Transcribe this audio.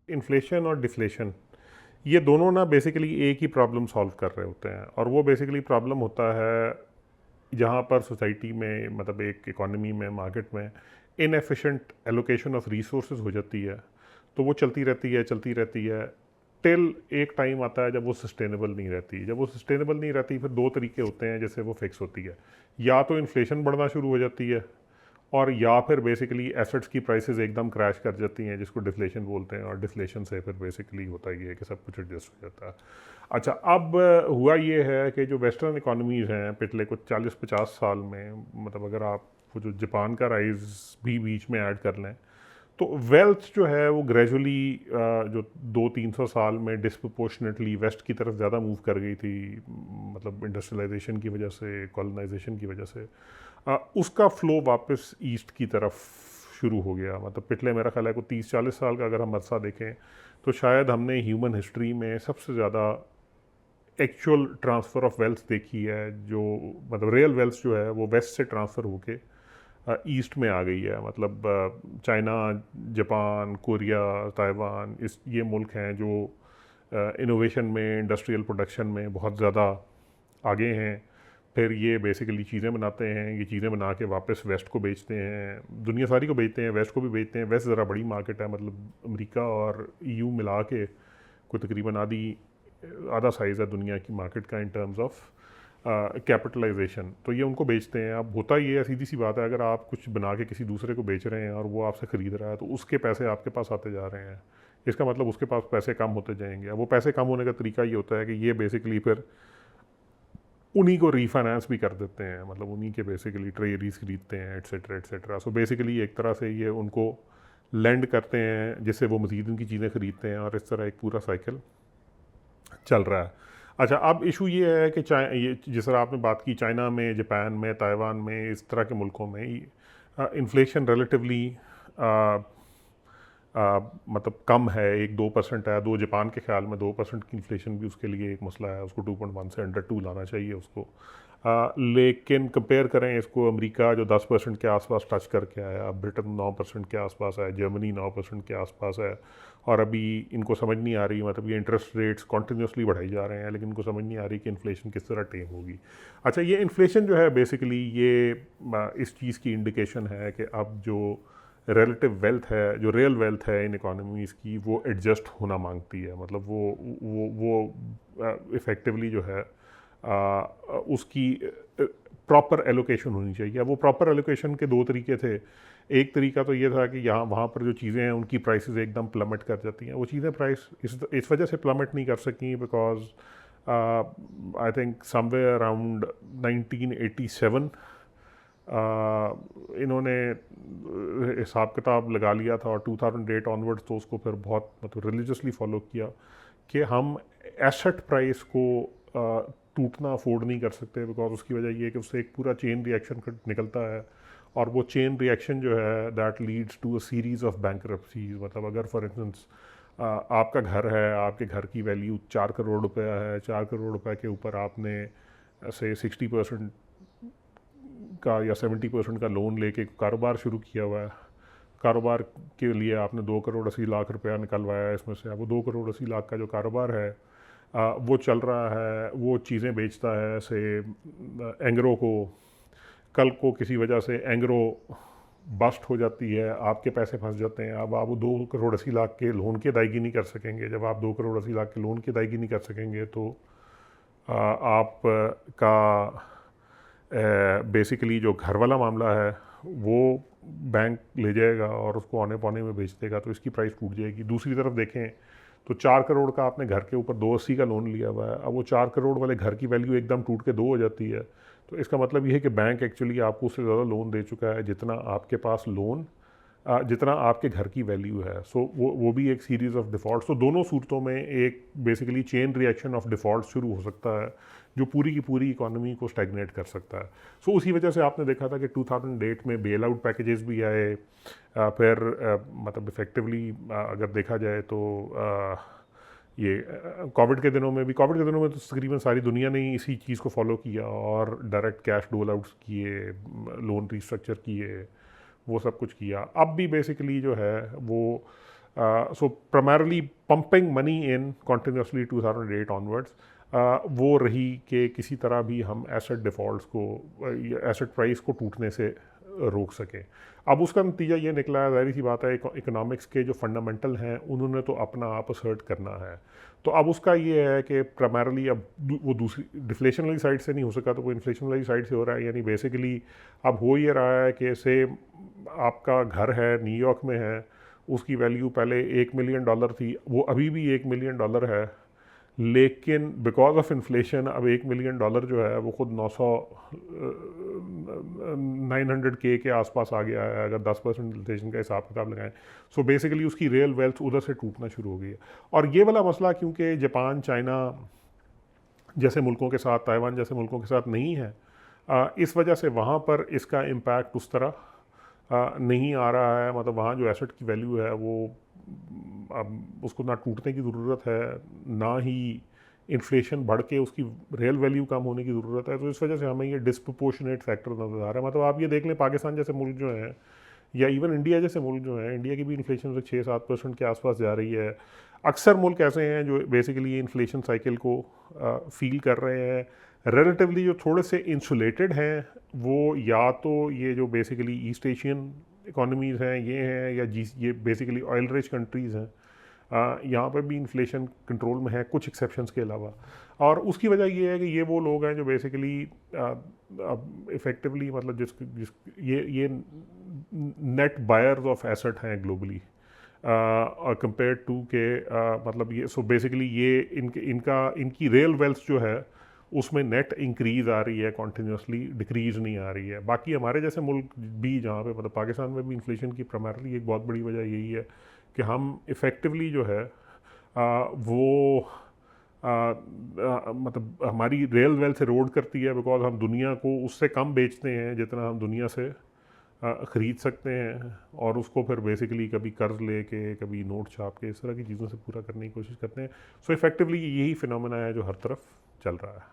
Inflation और deflation, ये दोनों ना बेसिकली एक ही प्रॉब्लम सॉल्व कर रहे होते हैं, और वो बेसिकली प्रॉब्लम होता है जहाँ पर सोसाइटी में, मतलब एक इकोनॉमी में, मार्केट में इनएफिशिएंट एलोकेशन ऑफ रिसोर्सेज हो जाती है। तो वो चलती रहती है, चलती रहती है, टिल एक टाइम आता है जब वो सस्टेनेबल नहीं रहती। जब वो सस्टेनेबल नहीं रहती, फिर दो तरीके होते हैं जैसे वो फिक्स होती है। या तो इन्फ्लेशन बढ़ना शुरू हो जाती है, और या फिर बेसिकली एसेट्स की प्राइसेस एकदम क्रैश कर जाती हैं, जिसको डिफ्लेशन बोलते हैं। और डिफ्लेशन से फिर बेसिकली होता ही है कि सब कुछ एडजस्ट हो जाता है। अच्छा, अब हुआ ये है कि जो वेस्टर्न इकोनॉमीज़ हैं पिछले कुछ 40-50 साल में, मतलब अगर आप वो जो जापान का राइज भी बीच में ऐड कर लें, तो वेल्थ जो है वो ग्रेजुअली जो 200-300 साल में डिस्प्रपोर्शनेटली वेस्ट की तरफ ज़्यादा मूव कर गई थी, मतलब इंडस्ट्रियलाइजेशन की वजह से, कॉलोनाइजेशन की वजह से, उसका फ्लो वापस ईस्ट की तरफ शुरू हो गया। मतलब पिछले मेरा ख्याल है को 30-40 साल का अगर हम अरसा देखें, तो शायद हमने ह्यूमन हिस्ट्री में सबसे ज़्यादा एक्चुअल ट्रांसफ़र ऑफ वेल्थ देखी है, जो मतलब रियल वेल्थ जो है वो वेस्ट से ट्रांसफ़र होके ईस्ट में आ गई है। मतलब चाइना, जापान, कोरिया, ताइवान, इस ये मुल्क हैं जो इनोवेशन में, इंडस्ट्रियल प्रोडक्शन में बहुत ज़्यादा आगे हैं। फिर ये बेसिकली चीज़ें बनाते हैं, ये चीज़ें बना के वापस वेस्ट को बेचते हैं, दुनिया सारी को बेचते हैं, वेस्ट को भी बेचते हैं। वेस्ट ज़रा बड़ी मार्केट है, मतलब अमेरिका और ईयू मिला के कोई तकरीबन आधा साइज़ है दुनिया की मार्केट का इन टर्म्स ऑफ कैपिटलाइजेशन। तो ये उनको बेचते हैं। अब होता ये है, सीधी सी बात है, अगर आप कुछ बना के किसी दूसरे को बेच रहे हैं और वो आपसे ख़रीद रहा है, तो उसके पैसे आपके पास आते जा रहे हैं। इसका मतलब उसके पास पैसे कम होते जाएंगे। अब वो पैसे कम होने का तरीका ये होता है कि ये बेसिकली फिर उन्हीं को रीफाइनेंस भी कर देते हैं, मतलब उन्हीं के बेसिकली ट्रेजरीज खरीदते हैं, एट्सेट्रा एट्सेट्रा। सो बेसिकली एक तरह से ये उनको लेंड करते हैं, जिससे वो मज़ीद उनकी चीज़ें ख़रीदते हैं, और इस तरह एक पूरा साइकिल चल रहा है। अच्छा, अब इशू ये है कि ये जिस तरह आपने बात की, चाइना में, जापान में, ताइवान में, इस तरह के मुल्कों में इन्फ्लेशन रिलेटिवली मतलब कम है, 1-2% है। दो जापान के ख्याल में 2% की इन्फ्लेशन भी उसके लिए एक मसला है, उसको 2.1 से अंडर 2 लाना चाहिए उसको। लेकिन कंपेयर करें इसको अमेरिका जो 10% के आसपास टच करके आया, ब्रिटेन 9% के आसपास है, जर्मनी 9% के आसपास है, और अभी इनको समझ नहीं आ रही, मतलब ये इंटरेस्ट रेट्स कॉन्टीन्यूसली बढ़ाई जा रहे हैं, लेकिन इनको समझ नहीं आ रही कि इन्फ्लेशन किस तरह टेम होगी। अच्छा, ये इन्फ्लेशन जो है बेसिकली ये इस चीज़ की इंडिकेशन है कि अब जो रिलेटिव वेल्थ है, जो रियल वेल्थ है इन इकोनॉमीज़ की, वो एडजस्ट होना मांगती है। मतलब वो इफ़ेक्टिवली जो है उसकी प्रॉपर एलोकेशन होनी चाहिए। वो प्रॉपर एलोकेशन के दो तरीके थे। एक तरीका तो ये था कि यहाँ वहाँ पर जो चीज़ें हैं उनकी प्राइसेस एकदम प्लमट कर जाती हैं। वो चीज़ें प्राइस इस वजह से प्लमट नहीं कर सकी because I think somewhere around 1987 इन्होंने हिसाब किताब लगा लिया था, और 2008 ऑनवर्ड्स तो उसको फिर बहुत मतलब रिलीजियसली फॉलो किया कि हम एसेट प्राइस को टूटना अफोर्ड नहीं कर सकते, बिकॉज उसकी वजह ये है कि उससे एक पूरा चेन रिएक्शन निकलता है, और वो चेन रिएक्शन जो है that leads to a series of bankruptcies. मतलब अगर फॉर इंस्टेंस आपका घर है, आपके घर की वैल्यू 4 करोड़ रुपए है, 4 करोड़ रुपए के ऊपर आपने से 60% का या 70% का लोन लेके कारोबार शुरू किया हुआ है, कारोबार के लिए आपने 2 करोड़ 80 लाख रुपया निकलवाया है, इसमें से अब वो 2 करोड़ 80 लाख का जो कारोबार है वो चल रहा है, वो चीज़ें बेचता है से एंग्रो को। कल को किसी वजह से एंग्रो बस्ट हो जाती है, आपके पैसे फंस जाते हैं, अब आप 2 करोड़ 80 लाख के लोन की अदायगी नहीं कर सकेंगे। जब आप 2 करोड़ 80 लाख के लोन की अदायगी नहीं कर सकेंगे, तो आप का बेसिकली जो घर वाला मामला है वो बैंक ले जाएगा और उसको औने पौने में बेच देगा, तो इसकी प्राइस टूट जाएगी। दूसरी तरफ देखें तो 4 करोड़ का आपने घर के ऊपर 280 का लोन लिया हुआ है, अब वो 4 करोड़ वाले घर की वैल्यू एकदम टूट के 2 हो जाती है। तो इसका मतलब ये है कि बैंक एक्चुअली आपको उससे ज़्यादा लोन दे चुका है जितना आपके पास लोन जितना आपके घर की वैल्यू है। सो वो भी एक सीरीज़ ऑफ डिफ़ॉल्ट। तो दोनों सूरतों में एक basically chain reaction of default शुरू हो सकता है, जो पूरी की पूरी इकोनॉमी को स्टैग्नेट कर सकता है। सो उसी वजह से आपने देखा था कि 2008 में बेल आउट पैकेजेस भी आए। फिर मतलब इफ़ेक्टिवली अगर देखा जाए तो ये कोविड के दिनों में तो तकरीबन सारी दुनिया ने इसी चीज़ को फॉलो किया और डायरेक्ट कैश डोल आउट्स किए, लोन रिस्ट्रक्चर किए, वो सब कुछ किया। अब भी बेसिकली जो है वो so primarily pumping money in continuously 2008 onwards वो रही कि किसी तरह भी हम एसेट डिफ़ॉल्ट्स को एसेट प्राइस को टूटने से रोक सकें। अब उसका नतीजा ये निकला है, ज़ाहिर सी बात है, इकोनॉमिक्स के जो फंडामेंटल हैं उन्होंने तो अपना आप असर्ट करना है। तो अब उसका ये है कि प्राइमरली अब वो दूसरी डिफ्लेशन वाली साइड से नहीं हो सका तो वो इन्फ्लेशन वाली साइड से हो रहा है। यानी बेसिकली अब हो ये रहा है कि से आपका घर है न्यूयॉर्क में है, उसकी वैल्यू पहले $1 मिलियन थी, वो अभी भी $1 मिलियन है, लेकिन बिकॉज ऑफ इन्फ्लेशन अब $1 मिलियन जो है वो खुद 900K के आसपास आ गया है, अगर 10% इन्फ्लेशन का हिसाब किताब लगाएं। सो बेसिकली उसकी रियल वेल्थ उधर से टूटना शुरू हो गई है। और ये वाला मसला क्योंकि जापान, चाइना जैसे मुल्कों के साथ, ताइवान जैसे मुल्कों के साथ नहीं है, इस वजह से वहाँ पर इसका इम्पैक्ट उस तरह नहीं आ रहा है। मतलब वहाँ जो एसेट की वैल्यू है वो अब उसको ना टूटने की ज़रूरत है, ना ही इन्फ्लेशन बढ़ के उसकी रियल वैल्यू कम होने की ज़रूरत है। तो इस वजह से हमें ये डिस्प्रपोर्शनेट फैक्टर नज़र आ रहा है। मतलब आप ये देख लें, पाकिस्तान जैसे मुल्क जो हैं या इवन इंडिया जैसे मुल्क जो हैं, इंडिया की भी इन्फ्लेशन 6-7% के आसपास जा रही है। अक्सर मुल्क ऐसे हैं जो बेसिकली इन्फ्लेशन साइकिल को फील कर रहे हैं। रिलेटिवली जो थोड़े से इंसुलेटेड हैं वो या तो ये जो बेसिकली ईस्ट एशियन इकोनॉमीज़ हैं ये हैं, या ये बेसिकली ऑयल रिच कंट्रीज़ हैं। यहाँ पर भी इन्फ्लेशन कंट्रोल में है कुछ एक्सेप्शंस के अलावा। और उसकी वजह ये है कि ये वो लोग हैं जो बेसिकली इफ़ेक्टिवली मतलब जिस ये नेट बायर्स ऑफ एसेट हैं ग्लोबली कंपेयर टू के मतलब ये। सो बेसिकली ये इनकी रियल वेल्थ जो है उसमें नेट इंक्रीज़ आ रही है कॉन्टीन्यूसली, डिक्रीज़ नहीं आ रही है। बाकी हमारे जैसे मुल्क भी जहाँ पे मतलब पाकिस्तान में भी इन्फ्लेशन की प्राइमरली एक बहुत बड़ी वजह यही है कि हम इफ़ेक्टिवली जो है वो मतलब हमारी रियल वेल्थ एरोड करती है, बिकॉज हम दुनिया को उससे कम बेचते हैं जितना हम दुनिया से ख़रीद सकते हैं, और उसको फिर बेसिकली कभी कर्ज लेके, कभी नोट छाप के, इस तरह की चीज़ों से पूरा करने की कोशिश करते हैं। सो इफ़ेक्टिवली यही फिनोमेना है जो हर तरफ चल रहा है।